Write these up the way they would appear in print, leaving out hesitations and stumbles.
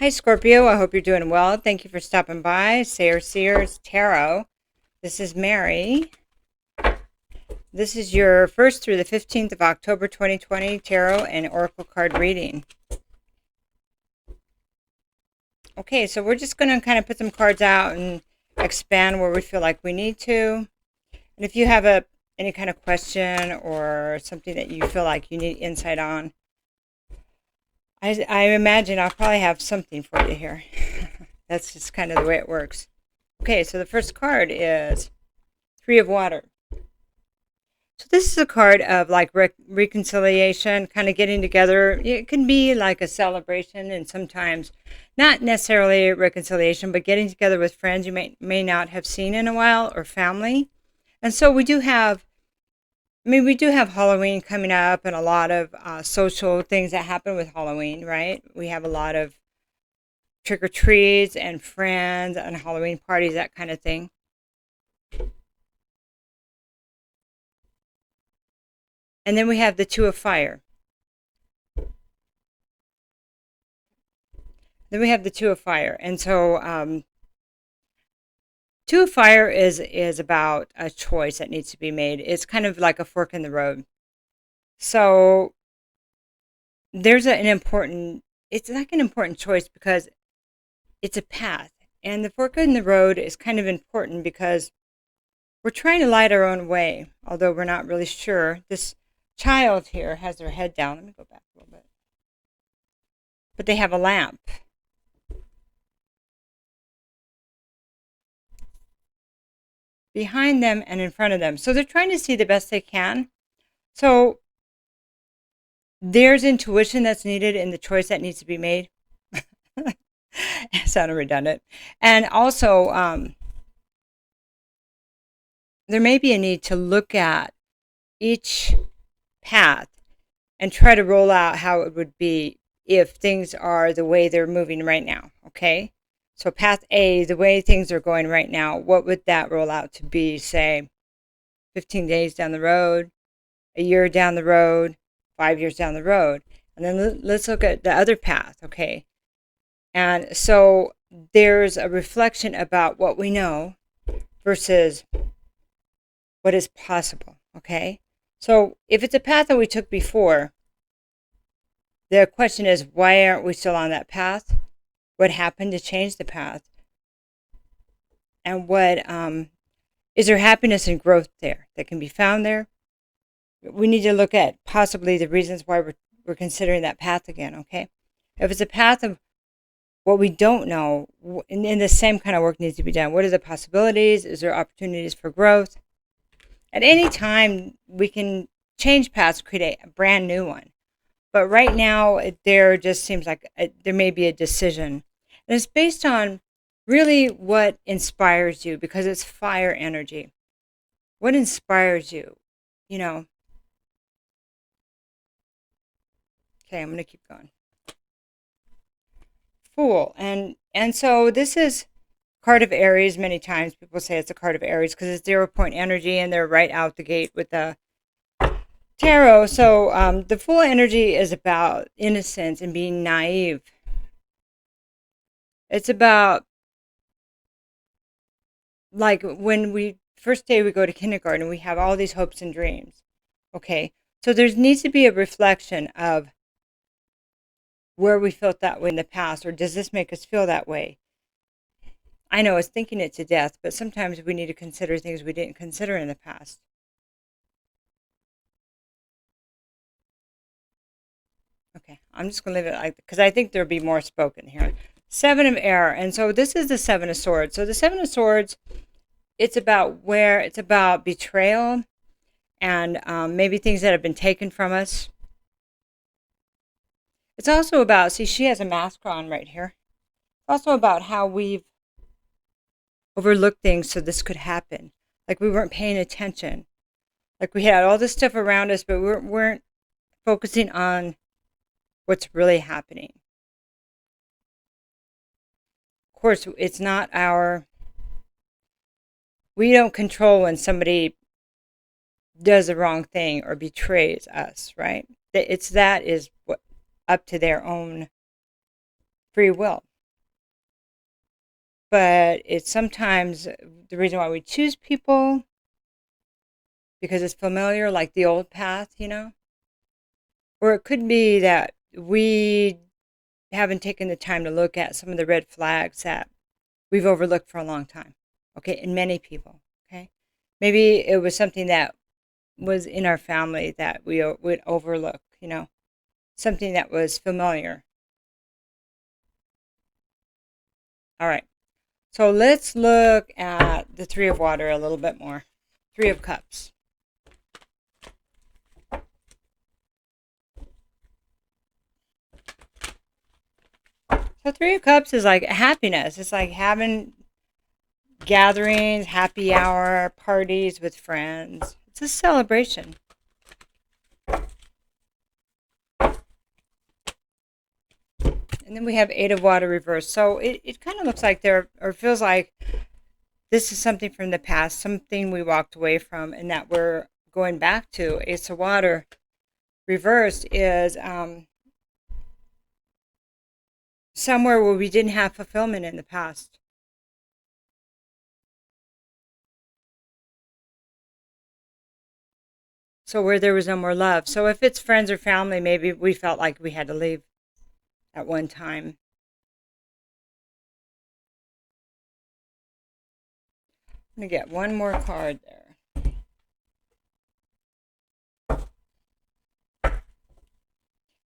Hi, Scorpio. I hope you're doing well. Thank you for stopping by. Sayre Seer's Tarot. This is Mary. This is your 1st through the 15th of October 2020 Tarot and Oracle card reading. Okay, so we're just going to kind of put some cards out and expand where we feel like we need to. And if you have any kind of question or something that you feel like you need insight on, I imagine I'll probably have something for you here. That's just kind of the way it works. Okay, so the first card is Three of Water. So this is a card of like reconciliation, kind of getting together. It can be like a celebration, and sometimes not necessarily reconciliation, but getting together with friends you may not have seen in a while, or family. And so we do have Halloween coming up, and a lot of social things that happen with Halloween, right? We have a lot of trick-or-treats and friends and Halloween parties, that kind of thing. And then we have the Two of Fire. And so Two of Fire is about a choice that needs to be made. It's kind of like a fork in the road. So there's it's like an important choice because it's a path. And the fork in the road is kind of important because we're trying to light our own way, although we're not really sure. This child here has their head down. Let me go back a little bit. But they have a lamp. Behind them and in front of them. So they're trying to see the best they can. So there's intuition that's needed in the choice that needs to be made. It sounded redundant. And also, there may be a need to look at each path and try to roll out how it would be if things are the way they're moving right now, okay? So path A, the way things are going right now, what would that roll out to be, say, 15 days down the road, a year down the road, 5 years down the road? And then let's look at the other path, okay? And so there's a reflection about what we know versus what is possible, okay? So if it's a path that we took before, the question is, why aren't we still on that path? What happened to change the path? And what is there happiness and growth there that can be found there? We need to look at possibly the reasons why we're considering that path again, okay? If it's a path of what we don't know, and the same kind of work needs to be done. What are the possibilities? Is there opportunities for growth? At any time, we can change paths, create a brand new one. But right now, there just seems like there may be a decision. And it's based on really what inspires you, because it's fire energy. What inspires you? You know. Okay, I'm going to keep going. Fool. And so this is card of Aries. Many times people say it's a card of Aries because it's 0-point energy, and they're right out the gate with the tarot. So the Fool energy is about innocence and being naive. It's about like when first day we go to kindergarten, we have all these hopes and dreams. Okay, so there needs to be a reflection of where we felt that way in the past, or does this make us feel that way? I know it's thinking it to death, but sometimes we need to consider things we didn't consider in the past. Okay, I'm just going to leave it like, because I think there'll be more spoken here. Seven of Air, and so this is the Seven of Swords. So the Seven of Swords, it's about betrayal and maybe things that have been taken from us. It's also about, see, she has a mask on right here. It's also about how we've overlooked things so this could happen. Like we weren't paying attention. Like we had all this stuff around us, but we weren't focusing on what's really happening. Of course, it's not we don't control when somebody does the wrong thing or betrays us, right? That is what up to their own free will. but it's sometimes the reason why we choose people because it's familiar, like the old path, or it could be that we haven't taken the time to look at some of the red flags that we've overlooked for a long time. Okay, in many people. Okay, maybe it was something that was in our family that we would overlook, something that was familiar. All right, so let's look at the Three of Water a little bit more. Three of Cups. So Three of Cups is like happiness. It's like having gatherings, happy hour, parties with friends. It's a celebration. And then we have Eight of Water reversed. So it kind of looks like there, or feels like this is something from the past, something we walked away from and that we're going back to. Ace of Water reversed is somewhere where we didn't have fulfillment in the past. So where there was no more love. So if it's friends or family, maybe we felt like we had to leave at one time. I'm going to get one more card there.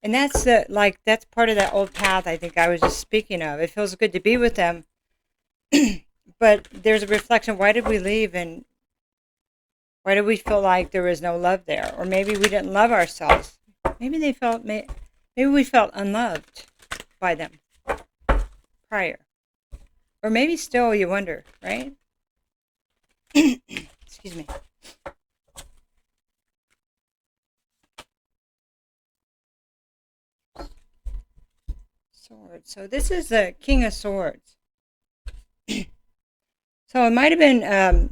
And that's that's part of that old path I think I was just speaking of. It feels good to be with them. But there's a reflection. Why did we leave? And why did we feel like there was no love there? Or maybe we didn't love ourselves. Maybe we felt unloved by them prior. Or maybe still, you wonder, right? Excuse me. Swords. So this is the King of Swords. So it might have been,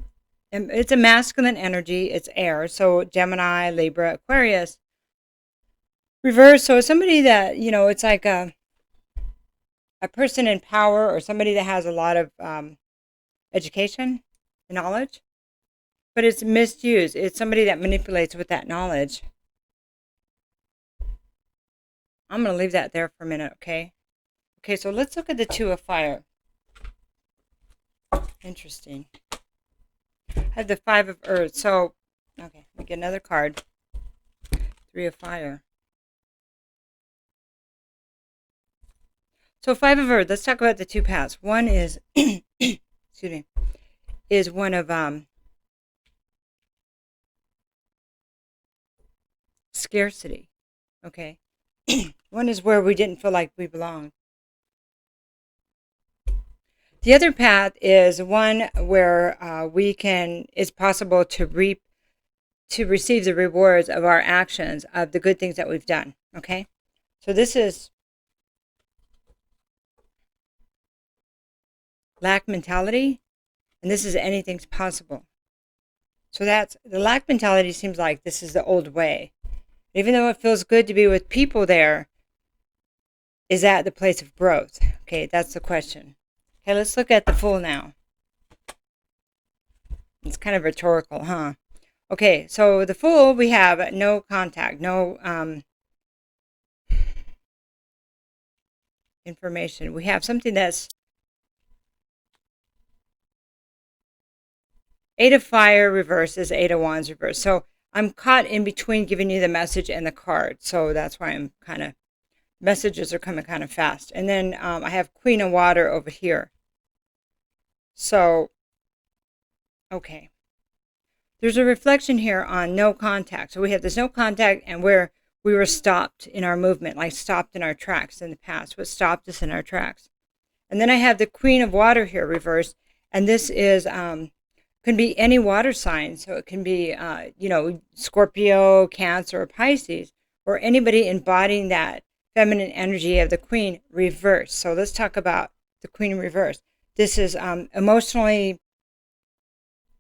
it's a masculine energy. It's air. So Gemini, Libra, Aquarius. Reverse. So somebody that, it's like a person in power or somebody that has a lot of education and knowledge. But it's misused. It's somebody that manipulates with that knowledge. I'm going to leave that there for a minute, okay? Okay, so let's look at the Two of Fire. Interesting. I have the Five of Earth. So, okay, we get another card. Three of Fire. So Five of Earth. Let's talk about the two paths. One is, excuse me, is one of scarcity. Okay. One is where we didn't feel like we belonged. The other path is one where it's possible to receive the rewards of our actions, of the good things that we've done. Okay. So this is lack mentality, and this is anything's possible. So that's the lack mentality. Seems like this is the old way. Even though it feels good to be with people there, is that the place of growth? Okay, that's the question. Okay, let's look at the Fool now. It's kind of rhetorical, huh? Okay, so the Fool, we have no contact, no information. We have something that's Eight of Fire reverse is Eight of Wands reverse. So I'm caught in between giving you the message and the card. So that's why I'm kind of, messages are coming kind of fast. And then I have Queen of Water over here. So, okay. There's a reflection here on no contact. So we have this no contact and where we were stopped in our movement, like stopped in our tracks in the past. What stopped us in our tracks? And then I have the Queen of Water here reversed. And this is, can be any water sign. So it can be, Scorpio, Cancer, or Pisces, or anybody embodying that feminine energy of the Queen reversed. So let's talk about the Queen reversed. This is emotionally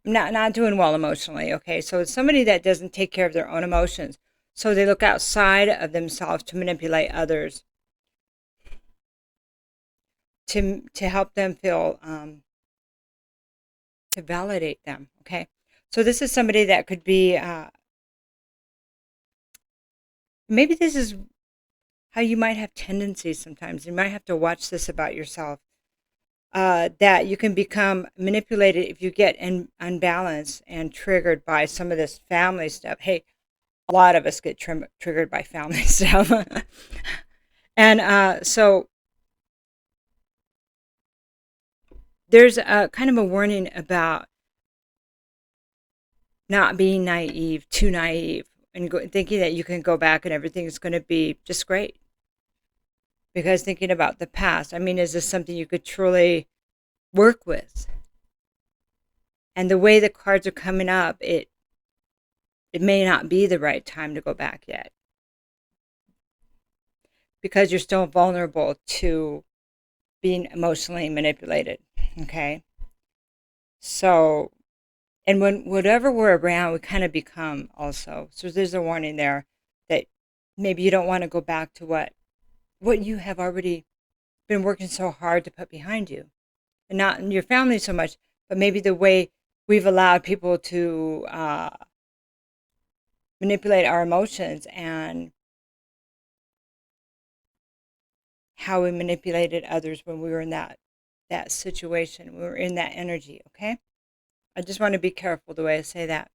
not doing well emotionally, okay? So it's somebody that doesn't take care of their own emotions. So they look outside of themselves to manipulate others. to help them feel, to validate them, okay? So this is somebody that could be, maybe this is how you might have tendencies sometimes. You might have to watch this about yourself. That you can become manipulated if you get unbalanced and triggered by some of this family stuff. Hey, a lot of us get triggered by family stuff. And so there's a kind of a warning about not being naive, too naive, and thinking that you can go back and everything is going to be just great. Because thinking about the past, I mean, is this something you could truly work with? And the way the cards are coming up, it may not be the right time to go back yet. Because you're still vulnerable to being emotionally manipulated, okay? So, and whatever we're around, we kind of become also. So there's a warning there that maybe you don't want to go back to what you have already been working so hard to put behind you. And not in your family so much, but maybe the way we've allowed people to manipulate our emotions and how we manipulated others when we were in that situation. We were in that energy, okay? I just want to be careful the way I say that.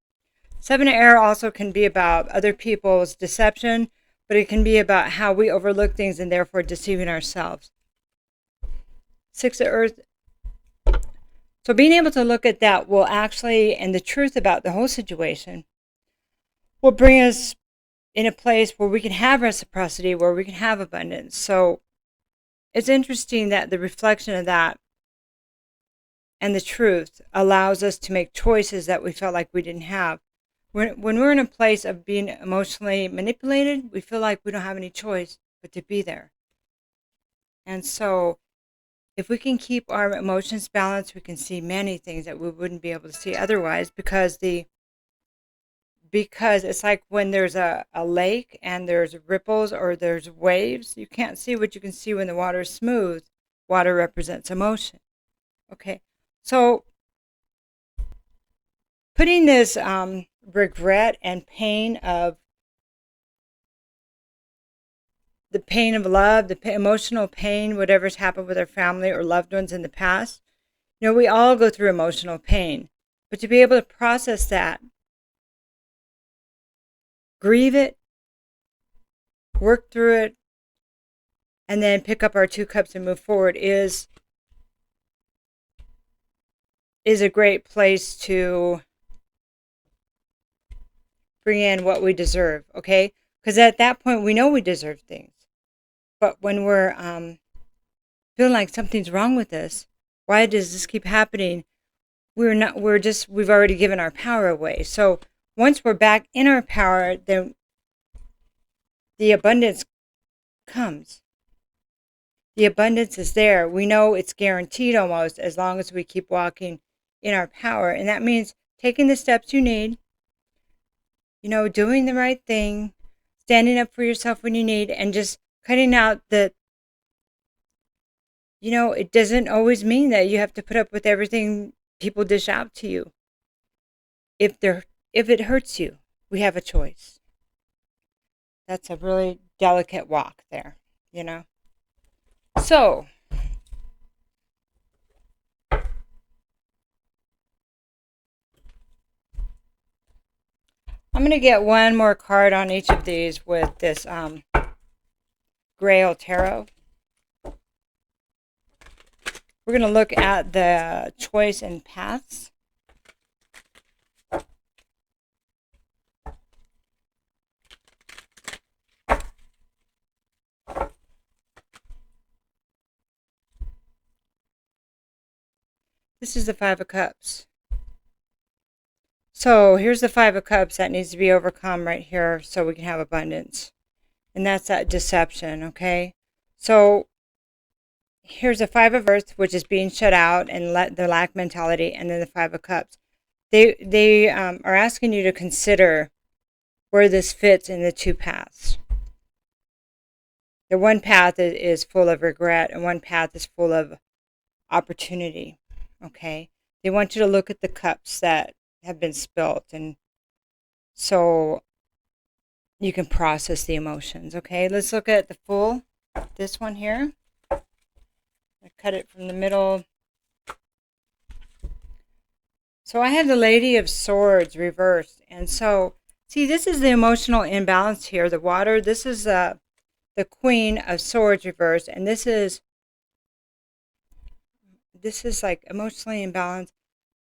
Seven of Air also can be about other people's deception, but it can be about how we overlook things and therefore deceiving ourselves. Six of Earth. So being able to look at that will actually, and the truth about the whole situation, will bring us in a place where we can have reciprocity, where we can have abundance. So it's interesting that the reflection of that and the truth allows us to make choices that we felt like we didn't have. When we're in a place of being emotionally manipulated, we feel like we don't have any choice but to be there. And so if we can keep our emotions balanced, we can see many things that we wouldn't be able to see otherwise, because it's like when there's a lake and there's ripples or there's waves, you can't see what you can see when the water is smooth. Water represents emotion. Okay, so putting this regret and pain of the pain of love, the emotional pain, whatever's happened with our family or loved ones in the past. You know, we all go through emotional pain, but to be able to process that, grieve it, work through it, and then pick up our 2 cups and move forward is a great place to bring in what we deserve, okay? Because at that point, we know we deserve things. But when we're feeling like something's wrong with us, why does this keep happening? We've already given our power away. So once we're back in our power, then the abundance comes. The abundance is there. We know it's guaranteed almost, as long as we keep walking in our power. And that means taking the steps you need, you know, doing the right thing, standing up for yourself when you need, and just cutting out the, you know, it doesn't always mean that you have to put up with everything people dish out to you. If it hurts you, we have a choice. That's a really delicate walk there, you know. So I'm going to get one more card on each of these with this Grail Tarot. We're going to look at the choice and paths. This is the 5 of Cups. So here's the 5 of Cups that needs to be overcome right here so we can have abundance. And that's that deception, okay? So here's the 5 of Earth, which is being shut out and let the lack mentality, and then the 5 of Cups. They are asking you to consider where this fits in the 2 paths. The one path is full of regret, and one path is full of opportunity. Okay? They want you to look at the cups that have been spilt, and so you can process the emotions. Okay? Let's look at the full. This one here. I cut it from the middle. So I have the Lady of Swords reversed. And so, see, this is the emotional imbalance here. The water, this is the Queen of Swords reversed. And this is like emotionally imbalanced.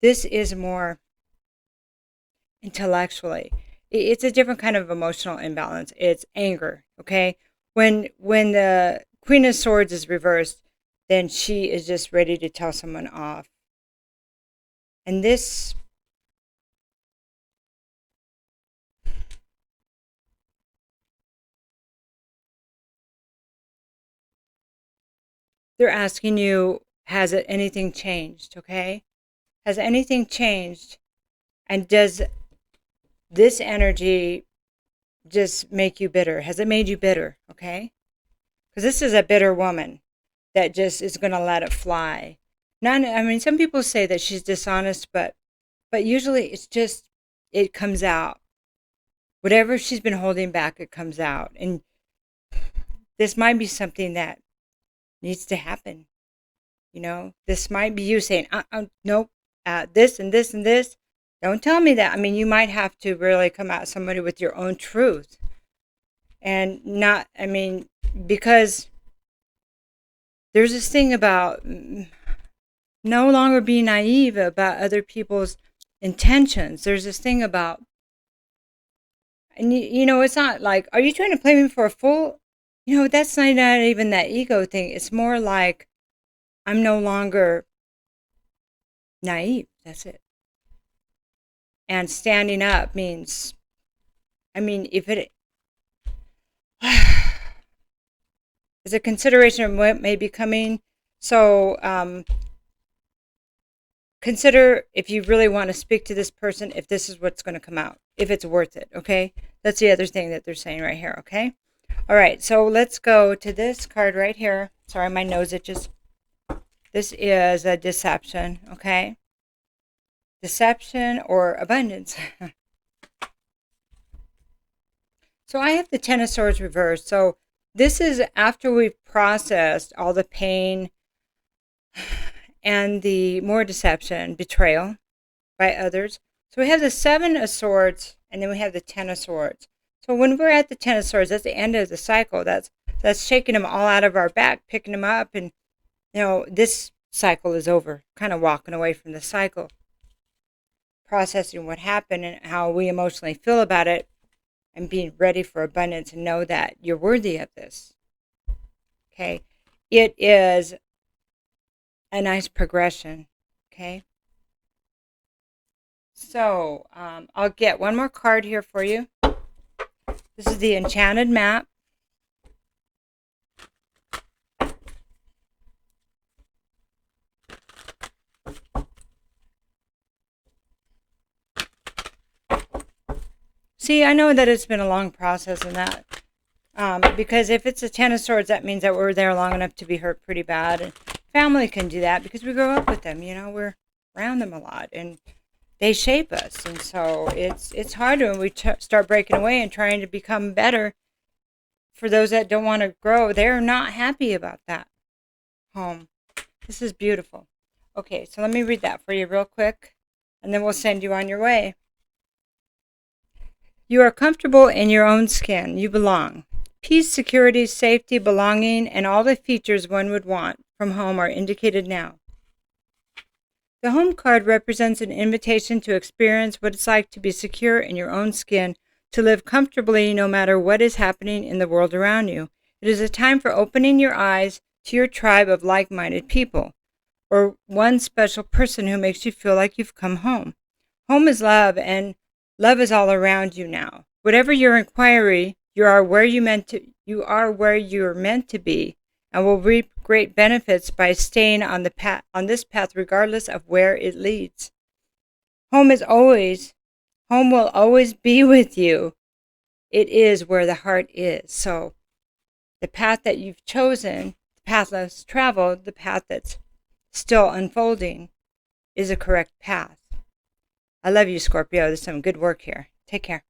This is more intellectually. It's a different kind of emotional imbalance. It's anger, okay? When the Queen of Swords is reversed, then she is just ready to tell someone off. And this, they're asking you, has anything changed, okay? Has anything changed? And does this energy just make you bitter? Has it made you bitter, okay? Because this is a bitter woman that just is going to let it fly. Some people say that she's dishonest, but usually it's just, it comes out. Whatever she's been holding back, it comes out. And this might be something that needs to happen. You know, this might be you saying, nope, this and this and this. Don't tell me that. I mean, you might have to really come at somebody with your own truth. And not, because there's this thing about no longer being naive about other people's intentions. There's this thing about, and it's not like, are you trying to play me for a fool? That's not even that ego thing. It's more like, I'm no longer naive. That's it. And standing up means, if it is a consideration of what may be coming. So consider if you really want to speak to this person, if this is what's going to come out, if it's worth it, okay? That's the other thing that they're saying right here, okay? All right, so let's go to this card right here. Sorry, my nose itches. This is a deception, okay? Deception or abundance. So I have the Ten of Swords reversed. So this is after we've processed all the pain and the more deception, betrayal by others. So we have the Seven of Swords, and then we have the Ten of Swords. So when we're at the Ten of Swords, that's the end of the cycle. That's shaking them all out of our back, picking them up, and this cycle is over. Kind of walking away from the cycle, processing what happened and how we emotionally feel about it, and being ready for abundance and know that you're worthy of this. Okay, it is a nice progression. Okay. So I'll get one more card here for you. This is the Enchanted Map. See, I know that it's been a long process in that. Because if it's a Ten of Swords, that means that we're there long enough to be hurt pretty bad. And family can do that because we grow up with them. We're around them a lot. And they shape us, and so it's harder when we start breaking away and trying to become better. For those that don't want to grow, they're not happy about that home. This is beautiful. Okay, so let me read that for you real quick, and then we'll send you on your way. You are comfortable in your own skin. You belong. Peace, security, safety, belonging, and all the features one would want from home are indicated now. The home card represents an invitation to experience what it's like to be secure in your own skin, to live comfortably no matter what is happening in the world around you. It is a time for opening your eyes to your tribe of like-minded people, or one special person who makes you feel like you've come home. Home is love, and love is all around you now. Whatever your inquiry, you are where you're meant to be, and will reap great benefits by staying on this path regardless of where it leads. Home will always be with you. It is where the heart is. So The path that you've chosen, the path less traveled, the path that's still unfolding, is a correct path. I love you, Scorpio. There's some good work here. Take care.